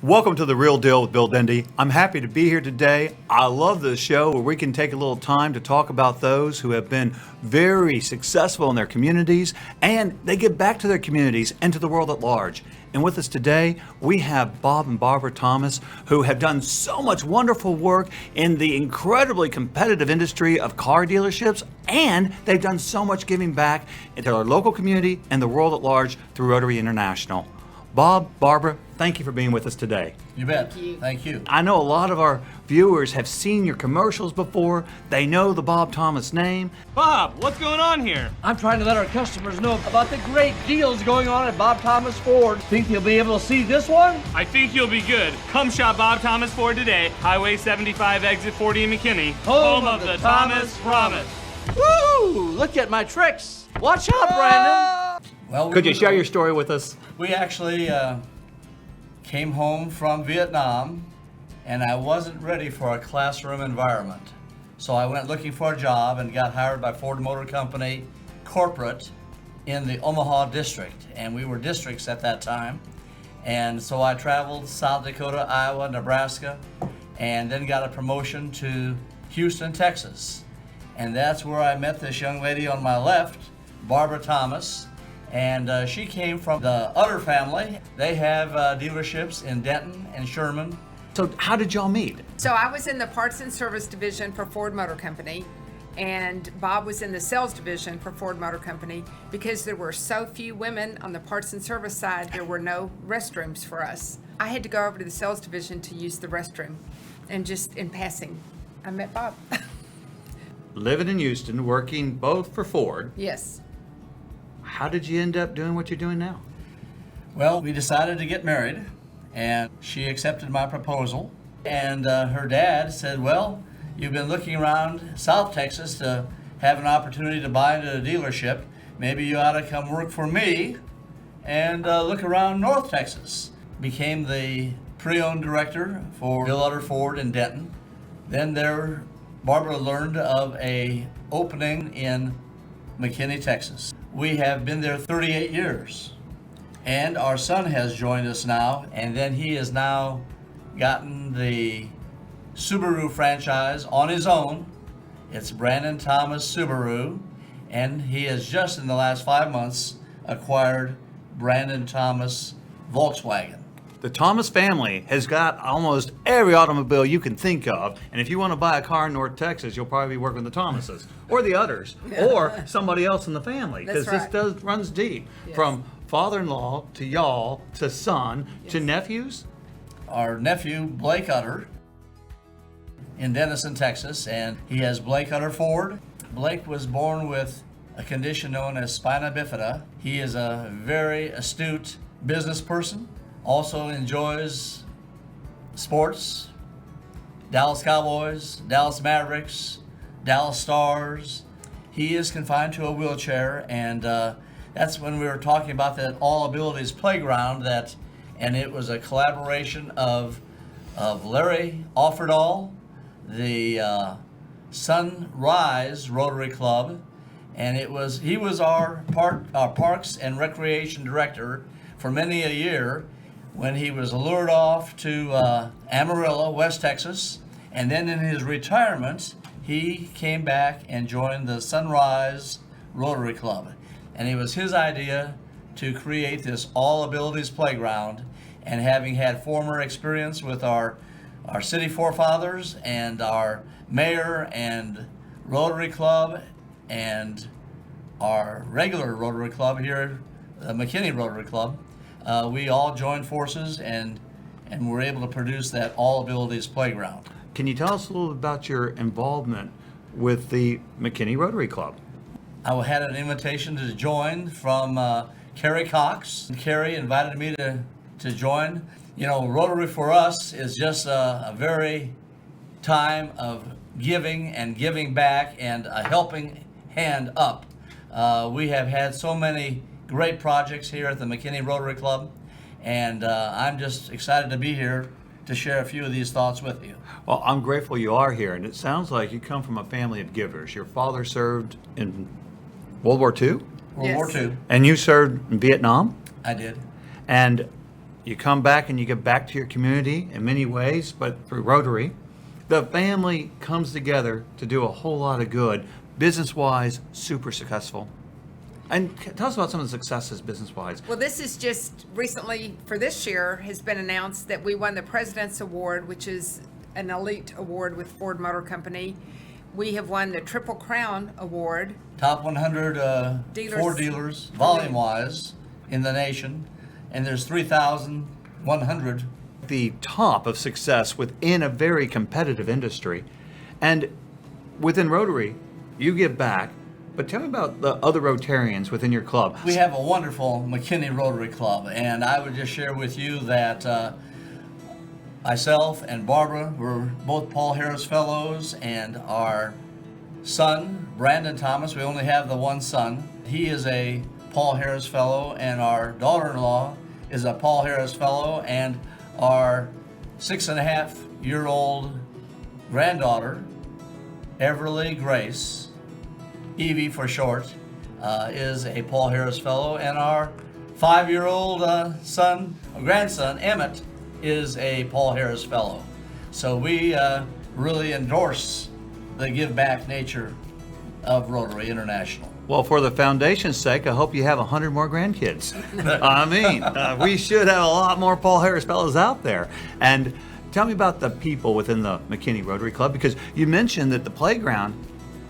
Welcome to The Real Deal with Bill Dendy. I'm happy to be here today. I love this show where we can take a little time to talk about those who have been very successful in their communities and they give back to their communities and to the world at large. And with us today, we have Bob and Barbara Thomas, who have done so much wonderful work in the incredibly competitive industry of car dealerships, and they've done so much giving back into our local community and the world at large through Rotary International. Bob, Barbara, thank you for being with us today. You bet. Thank you. I know a lot of our viewers have seen your commercials before. They know the Bob Thomas name. Bob, what's going on here? I'm trying to let our customers know about the great deals going on at Bob Thomas Ford. Think you'll be able to see this one? I think you'll be good. Come shop Bob Thomas Ford today. Highway 75, exit 40 in McKinney. Home of the Thomas Promise. Woo! Look at my tricks. Watch out, Brandon. Well, Could you share your story with us? We actually came home from Vietnam, and I wasn't ready for a classroom environment. So I went looking for a job and got hired by Ford Motor Company corporate in the Omaha district, and we were districts at that time. And so I traveled South Dakota, Iowa, Nebraska, and then got a promotion to Houston, Texas. And that's where I met this young lady on my left, Barbara Thomas. And she came from the Utter family. They have dealerships in Denton and Sherman. So how did y'all meet? So I was in the parts and service division for Ford Motor Company, and Bob was in the sales division for Ford Motor Company. Because there were so few women on the parts and service side, there were no restrooms for us. I had to go over to the sales division to use the restroom, and just in passing, I met Bob. Living in Houston, working both for Ford. Yes. How did you end up doing what you're doing now? Well, we decided to get married, and she accepted my proposal. And her dad said, well, you've been looking around South Texas to have an opportunity to buy into a dealership. Maybe you ought to come work for me and look around North Texas. Became the pre-owned director for Bill Utter Ford in Denton. Then there, Barbara learned of a opening in McKinney, Texas. We have been there 38 years, and our son has joined us now, and then he has now gotten the Subaru franchise on his own. It's Brandon Thomas Subaru, and he has just in the last 5 months acquired Brandon Thomas Volkswagen. The Thomas family has got almost every automobile you can think of, and if you want to buy a car in North Texas, you'll probably be working with the Thomases, or the Utters, or somebody else in the family, because That's right. this runs deep, Yes. from father-in-law to y'all to son to nephews. Our nephew, Blake Utter, in Denison, Texas, and he has Blake Utter Ford. Blake was born with a condition known as spina bifida. He is a very astute business person. Also enjoys sports, Dallas Cowboys, Dallas Mavericks, Dallas Stars. He is confined to a wheelchair, and that's when we were talking about that All Abilities Playground, and it was a collaboration of Larry Offerdahl, the Sunrise Rotary Club, and he was our Parks and Recreation Director for many a year, when he was lured off to Amarillo, West Texas. And then in his retirement, he came back and joined the Sunrise Rotary Club. And it was his idea to create this All Abilities Playground. And having had former experience with our city forefathers and our mayor and Rotary Club and our regular Rotary Club here, the McKinney Rotary Club, we all joined forces and were able to produce that All Abilities Playground. Can you tell us a little bit about your involvement with the McKinney Rotary Club? I had an invitation to join from Carrie Cox. Carrie invited me to join. You know, Rotary for us is just a very time of giving and giving back and a helping hand up. We have had so many great projects here at the McKinney Rotary Club, and I'm just excited to be here to share a few of these thoughts with you. Well, I'm grateful you are here, and it sounds like you come from a family of givers. Your father served in World War II, World War II. and you served in Vietnam. I did. And you come back and you get back to your community in many ways, but through Rotary, the family comes together to do a whole lot of good, business-wise, super successful. And tell us about some of the successes business-wise. Well, this is just recently, for this year, has been announced that we won the President's Award, which is an elite award with Ford Motor Company. We have won the Triple Crown Award. Top 100 Dealers. Ford dealers, volume-wise, in the nation, and there's 3,100. The top of success within a very competitive industry. And within Rotary, you give back. But tell me about the other Rotarians within your club. We have a wonderful McKinney Rotary Club, and I would just share with you that myself and Barbara were both Paul Harris Fellows, and our son, Brandon Thomas, we only have the one son. He is a Paul Harris Fellow, and our daughter-in-law is a Paul Harris Fellow, and our 6.5-year-old granddaughter, Everly Grace, Evie for short, is a Paul Harris Fellow, and our 5-year-old grandson, Emmett, is a Paul Harris Fellow. So we really endorse the give back nature of Rotary International. Well, for the foundation's sake, I hope you have 100 more grandkids. I mean, we should have a lot more Paul Harris Fellows out there. And tell me about the people within the McKinney Rotary Club, because you mentioned that the playground,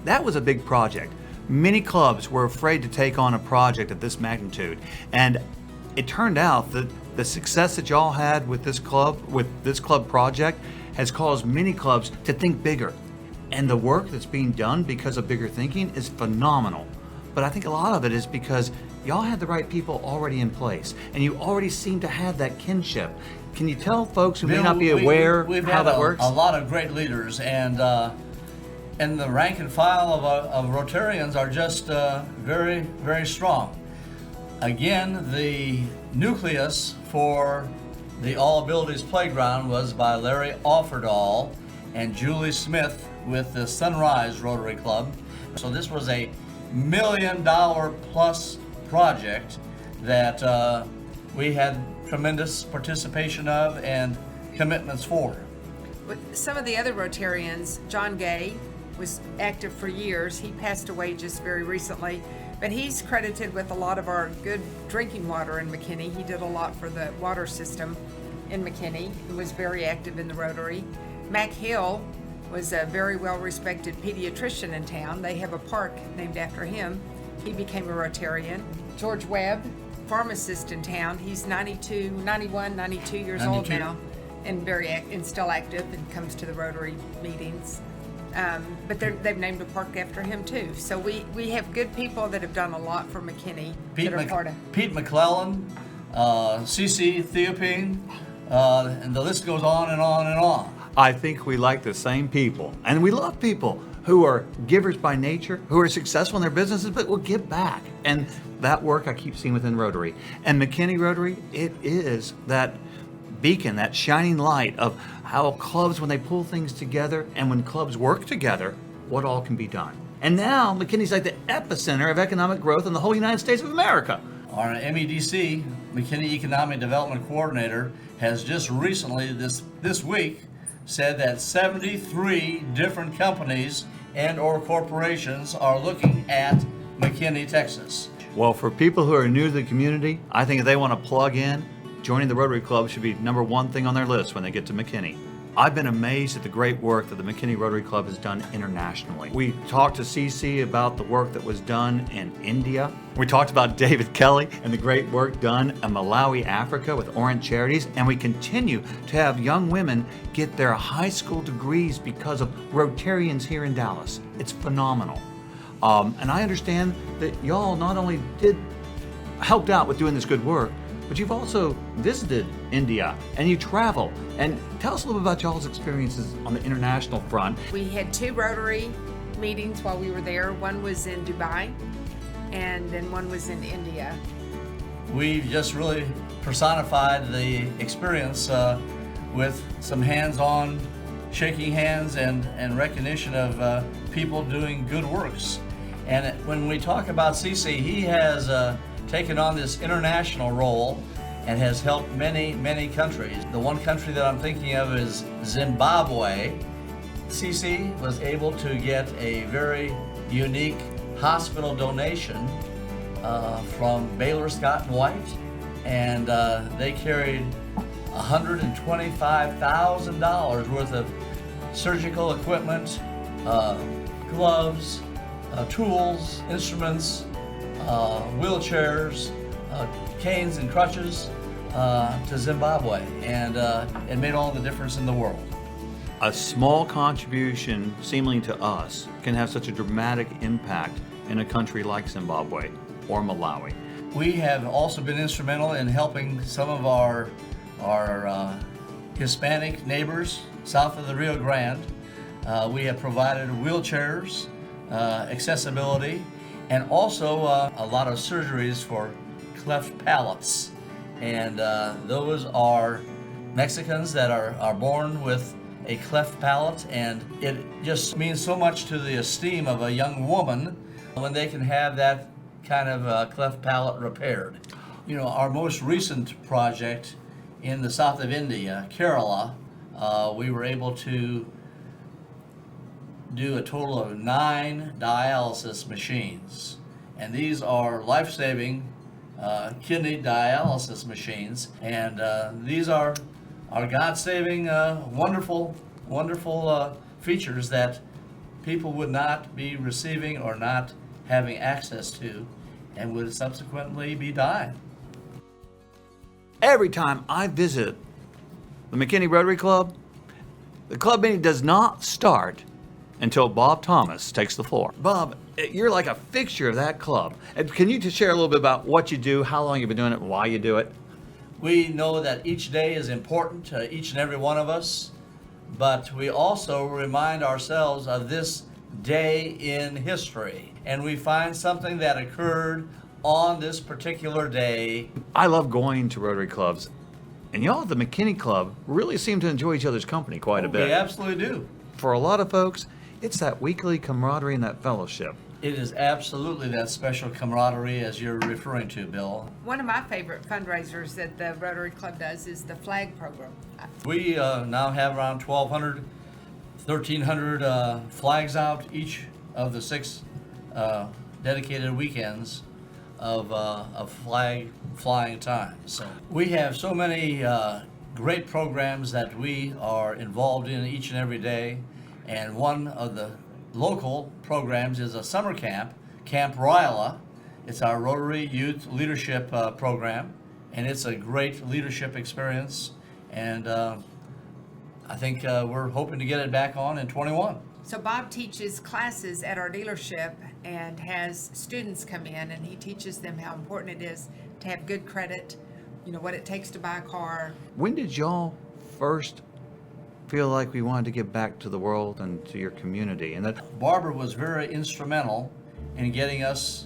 that was a big project. Many clubs were afraid to take on a project of this magnitude. And it turned out that the success that y'all had with this club project has caused many clubs to think bigger. And the work that's being done because of bigger thinking is phenomenal. But I think a lot of it is because y'all had the right people already in place, and you already seem to have that kinship. Can you tell folks who may not be aware how that works? We've had a lot of great leaders, and the rank and file of Rotarians are just very, very strong. Again, the nucleus for the All Abilities Playground was by Larry Offerdahl and Julie Smith with the Sunrise Rotary Club. So this was a $1 million plus project that we had tremendous participation of and commitments for. With some of the other Rotarians, John Gay was active for years. He passed away just very recently, but he's credited with a lot of our good drinking water in McKinney. He did a lot for the water system in McKinney. He was very active in the Rotary. Mac Hill was a very well-respected pediatrician in town. They have a park named after him. He became a Rotarian. George Webb, pharmacist in town. He's 92 years old now, and still active, and comes to the Rotary meetings. But they've named a park after him too. So we have good people that have done a lot for McKinney. Pete McClellan, CC Theopine, and the list goes on and on and on. I think we like the same people, and we love people who are givers by nature, who are successful in their businesses, but will give back. And that work I keep seeing within Rotary. And McKinney Rotary, it is that beacon, that shining light of how clubs, when they pull things together and when clubs work together, what all can be done. And now McKinney's like the epicenter of economic growth in the whole United States of America. Our MEDC, McKinney Economic Development Coordinator, has just recently, this week, said that 73 different companies and or corporations are looking at McKinney, Texas. Well, for people who are new to the community, I think if they want to plug in, joining the Rotary Club should be number one thing on their list when they get to McKinney. I've been amazed at the great work that the McKinney Rotary Club has done internationally. We talked to CC about the work that was done in India. We talked about David Kelly and the great work done in Malawi, Africa with Orient Charities. And we continue to have young women get their high school degrees because of Rotarians here in Dallas. It's phenomenal. And I understand that y'all not only helped out with doing this good work, but you've also visited India and you travel. And tell us a little bit about y'all's experiences on the international front. We had 2 Rotary meetings while we were there. One was in Dubai, and then one was in India. We've just really personified the experience with some hands-on shaking hands and recognition of people doing good works. And when we talk about CC, he has taken on this international role, and has helped many, many countries. The one country that I'm thinking of is Zimbabwe. CC was able to get a very unique hospital donation from Baylor Scott and White, and they carried $125,000 worth of surgical equipment, gloves, tools, instruments, wheelchairs, canes and crutches to Zimbabwe, and it made all the difference in the world. A small contribution, seemingly to us, can have such a dramatic impact in a country like Zimbabwe or Malawi. We have also been instrumental in helping some of our Hispanic neighbors south of the Rio Grande. We have provided wheelchairs, accessibility, and also a lot of surgeries for cleft palates. And those are Mexicans that are born with a cleft palate, and it just means so much to the esteem of a young woman when they can have that kind of cleft palate repaired. You know, our most recent project in the south of India, Kerala, we were able to do a total of 9 dialysis machines, and these are life-saving kidney dialysis machines, and these are God-saving, wonderful features that people would not be receiving or not having access to, and would subsequently be dying. Every time I visit the McKinney Rotary Club, the club meeting does not start until Bob Thomas takes the floor. Bob, you're like a fixture of that club. And can you just share a little bit about what you do, how long you've been doing it, and why you do it? We know that each day is important to each and every one of us, but we also remind ourselves of this day in history, and we find something that occurred on this particular day. I love going to Rotary clubs, and y'all at the McKinney Club really seem to enjoy each other's company quite a bit. We absolutely do. For a lot of folks, it's that weekly camaraderie and that fellowship. It is absolutely that special camaraderie as you're referring to, Bill. One of my favorite fundraisers that the Rotary Club does is the flag program. We now have around 1,200, 1,300 flags out each of the 6 dedicated weekends of flag flying time. So we have so many great programs that we are involved in each and every day, and one of the local programs is a summer camp, Camp Ryla. It's our Rotary Youth Leadership program, and it's a great leadership experience, and I think we're hoping to get it back on in 21. So Bob teaches classes at our dealership and has students come in, and he teaches them how important it is to have good credit, you know, what it takes to buy a car. When did y'all first feel like we wanted to give back to the world and to your community? And that Barbara was very instrumental in getting us,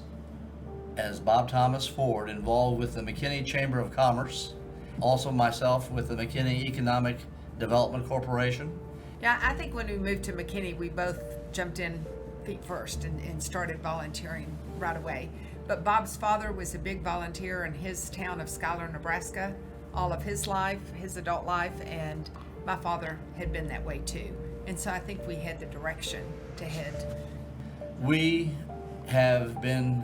as Bob Thomas Ford, involved with the McKinney Chamber of Commerce, also myself with the McKinney Economic Development Corporation. Yeah, I think when we moved to McKinney, we both jumped in feet first and started volunteering right away. But Bob's father was a big volunteer in his town of Schuyler, Nebraska, all of his life, his adult life, and my father had been that way too. And so I think we had the direction to head. We have been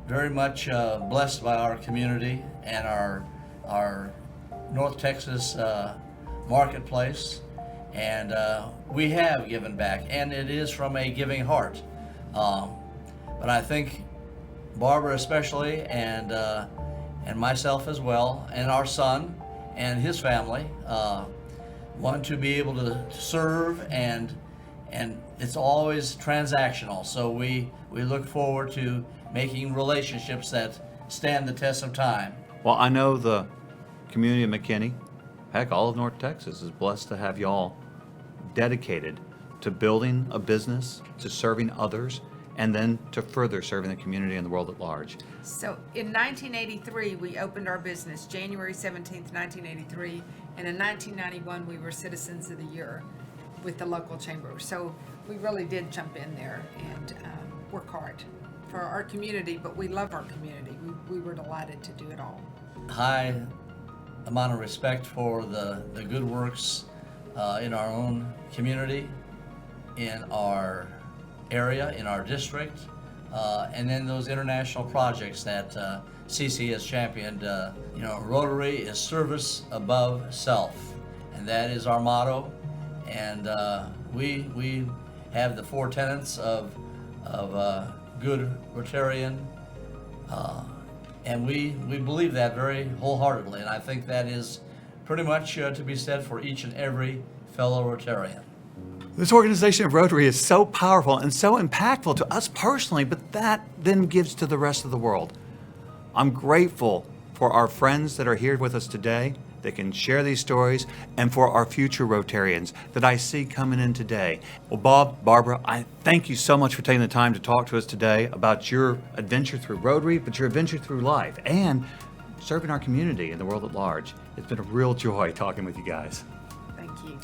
very much blessed by our community and our North Texas marketplace, and we have given back, and it is from a giving heart. But I think Barbara especially, and myself as well, and our son and his family want to be able to serve, and it's always transactional. So we look forward to making relationships that stand the test of time. Well, I know the community of McKinney, heck, all of North Texas is blessed to have y'all dedicated to building a business, to serving others, and then to further serving the community and the world at large. So in 1983, we opened our business, January 17th, 1983, and in 1991, we were Citizens of the Year with the local chamber. So we really did jump in there and work hard for our community, but we love our community. We were delighted to do it all. high amount of respect for the good works in our own community, in our area, in our district, and then those international projects that CC has championed. Rotary is service above self, and that is our motto. And we have the 4 tenets of good Rotarian, and we believe that very wholeheartedly. And I think that is pretty much to be said for each and every fellow Rotarian. This organization of Rotary is so powerful and so impactful to us personally, but that then gives to the rest of the world. I'm grateful for our friends that are here with us today that can share these stories, and for our future Rotarians that I see coming in today. Well, Bob, Barbara, I thank you so much for taking the time to talk to us today about your adventure through Rotary, but your adventure through life and serving our community and the world at large. It's been a real joy talking with you guys. Thank you.